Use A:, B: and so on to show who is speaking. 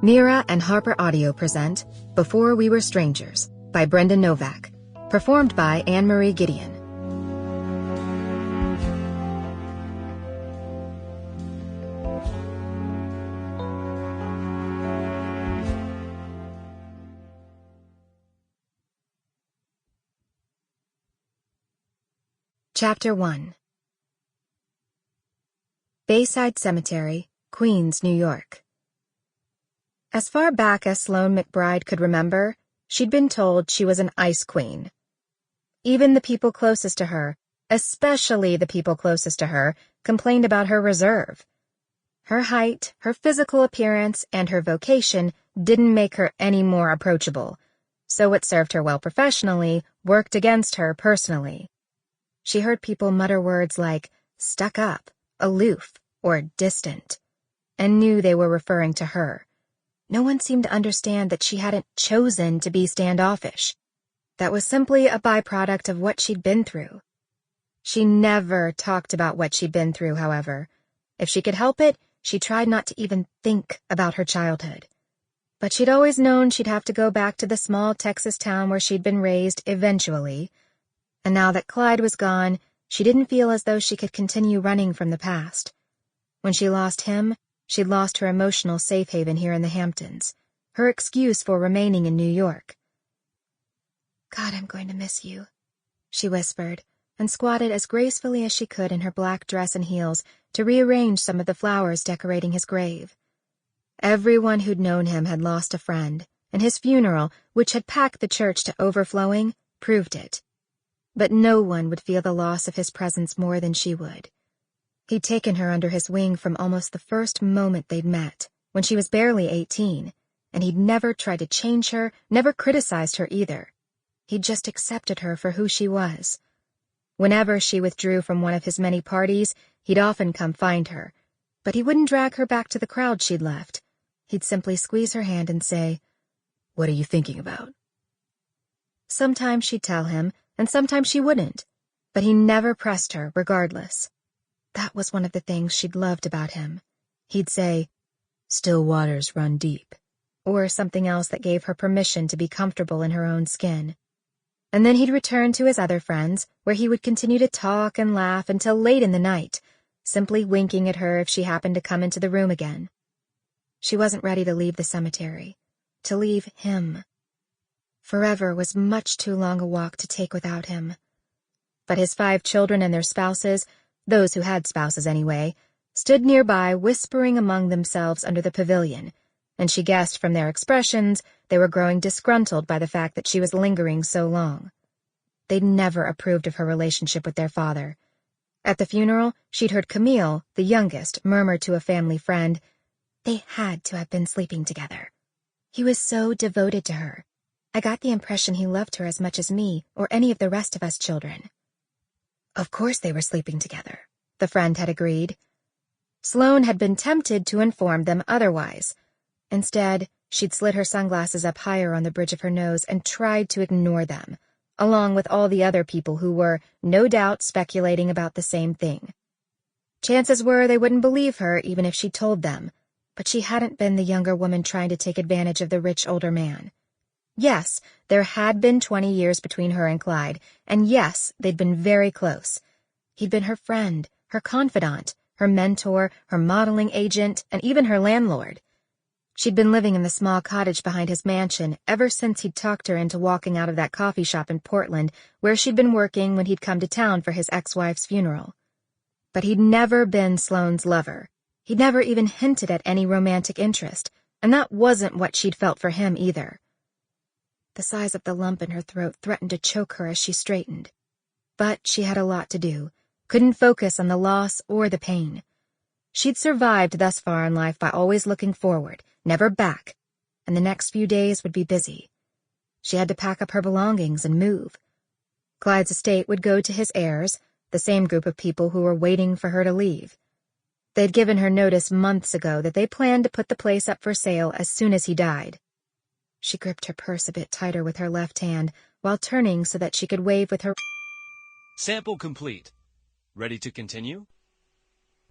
A: Mira and Harper Audio present Before We Were Strangers by Brenda Novak, performed by Anne-Marie Gideon. Chapter 1. Bayside Cemetery, Queens, New York. As far back as Sloane McBride could remember, she'd been told she was an ice queen. Even the people closest to her, especially the people closest to her, complained about her reserve. Her height, her physical appearance, and her vocation didn't make her any more approachable, so what served her well professionally worked against her personally. She heard people mutter words like stuck up, aloof, or distant, and knew they were referring to her. No one seemed to understand that she hadn't chosen to be standoffish. That was simply a byproduct of what she'd been through. She never talked about what she'd been through, however. If she could help it, she tried not to even think about her childhood. But she'd always known she'd have to go back to the small Texas town where she'd been raised eventually. And now that Clyde was gone, she didn't feel as though she could continue running from the past. When she lost him, she'd lost her emotional safe haven here in the Hamptons, her excuse for remaining in New York. "God, I'm going to miss you," she whispered, and squatted as gracefully as she could in her black dress and heels to rearrange some of the flowers decorating his grave. Everyone who'd known him had lost a friend, and his funeral, which had packed the church to overflowing, proved it. But no one would feel the loss of his presence more than she would. He'd taken her under his wing from almost the first moment they'd met, when she was barely 18, and he'd never tried to change her, never criticized her either. He'd just accepted her for who she was. Whenever she withdrew from one of his many parties, he'd often come find her, but he wouldn't drag her back to the crowd she'd left. He'd simply squeeze her hand and say, "What are you thinking about?" Sometimes she'd tell him, and sometimes she wouldn't, but he never pressed her regardless. That was one of the things she'd loved about him. He'd say, "Still waters run deep," or something else that gave her permission to be comfortable in her own skin. And then he'd return to his other friends, where he would continue to talk and laugh until late in the night, simply winking at her if she happened to come into the room again. She wasn't ready to leave the cemetery, to leave him. Forever was much too long a walk to take without him. But his 5 children and their spouses, those who had spouses anyway, stood nearby whispering among themselves under the pavilion, and she guessed from their expressions they were growing disgruntled by the fact that she was lingering so long. They'd never approved of her relationship with their father. At the funeral, she'd heard Camille, the youngest, murmur to a family friend, "They had to have been sleeping together. He was so devoted to her. I got the impression he loved her as much as me or any of the rest of us children." Of course they were sleeping together, the friend had agreed. Sloane had been tempted to inform them otherwise. Instead, she'd slid her sunglasses up higher on the bridge of her nose and tried to ignore them, along with all the other people who were, no doubt, speculating about the same thing. Chances were they wouldn't believe her even if she told them, but she hadn't been the younger woman trying to take advantage of the rich older man. Yes, there had been 20 years between her and Clyde, and yes, they'd been very close. He'd been her friend, her confidant, her mentor, her modeling agent, and even her landlord. She'd been living in the small cottage behind his mansion ever since he'd talked her into walking out of that coffee shop in Portland where she'd been working when he'd come to town for his ex-wife's funeral. But he'd never been Sloane's lover. He'd never even hinted at any romantic interest, and that wasn't what she'd felt for him either. The size of the lump in her throat threatened to choke her as she straightened. But she had a lot to do, couldn't focus on the loss or the pain. She'd survived thus far in life by always looking forward, never back, and the next few days would be busy. She had to pack up her belongings and move. Clyde's estate would go to his heirs, the same group of people who were waiting for her to leave. They'd given her notice months ago that they planned to put the place up for sale as soon as he died. She gripped her purse a bit tighter with her left hand while turning so that she could wave with her
B: Sample complete. Ready to continue?